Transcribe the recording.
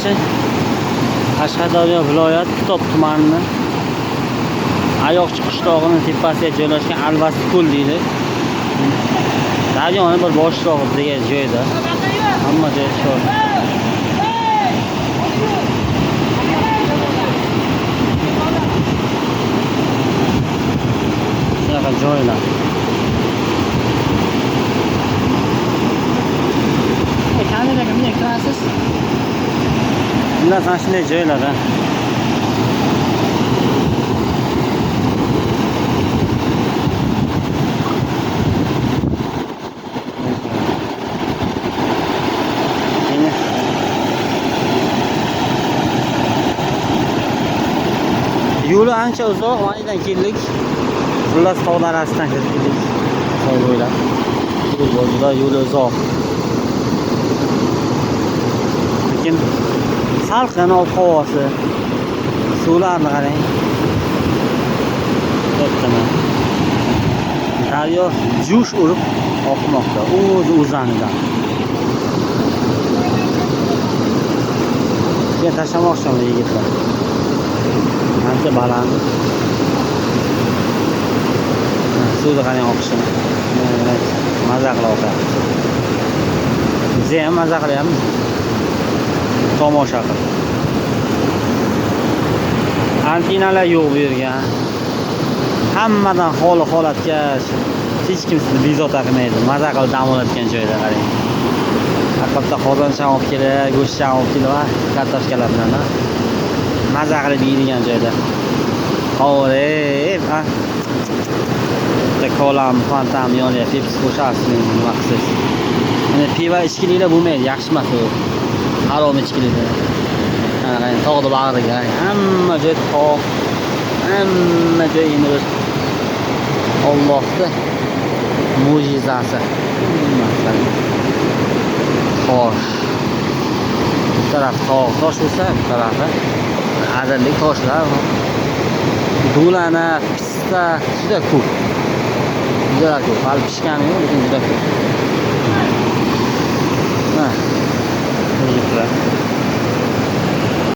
yaxshi. Qashqadaryo viloyat Kitob tumanini Ayoqchi qishlog'ining tepasiga joylashgan Alvasti ko'l deydi. Daryoni bir boshroq degan joyda. Hamma joy shu. Shunaqa joylar. Kameraga bunday kirasiz. Bundan sana shunday joylar ha. Yo'li ancha uzoq, manidan keldik. Xullas tog'lar arasidan kirdik. Soy bo'ylab. Yo'li uzoq. Lekin salqin ob-havosi. Suvlarni qarang. To'xtama. Daryo jush urib oqmoqda. O'zanidan. Men tashlamoqchiman yigitlar. Ancha baland. Suvda qarang oqishini. Maza qilib oqadi. Biz ham maza qilyapmiz. Tomosha qilib. Antinalar yo'q bu yerga. Hammadan holi holatga hech kim sizni bezovta qilmaydi. Maza qilib dam olayotgan joyda qarang. Haqiqatda qozoncha olib kelib, go'shtcha olib kelib, kartoshkalar bilan maza qilib yeydigan joyda. Qovurib, bitta kolam, fantam yoniga Pepsi qo'shasiz, nima qilasiz. Mana pivo ichkiliklar bo'lmaydi, yaxshi emas u. Harom ichkiliklar. Qarang, tog'ni bag'riga, hamma joy tog', hamma joy endi Allohning mo'jizasi. Tosh. Bu taraf tog', tosh bo'lsa, bu tarafi adirlik toshlar. Do'lana, pista, juda ko'p. Juda ko'p. Hali pishgani yo'q, lekin juda ko'p. Ha.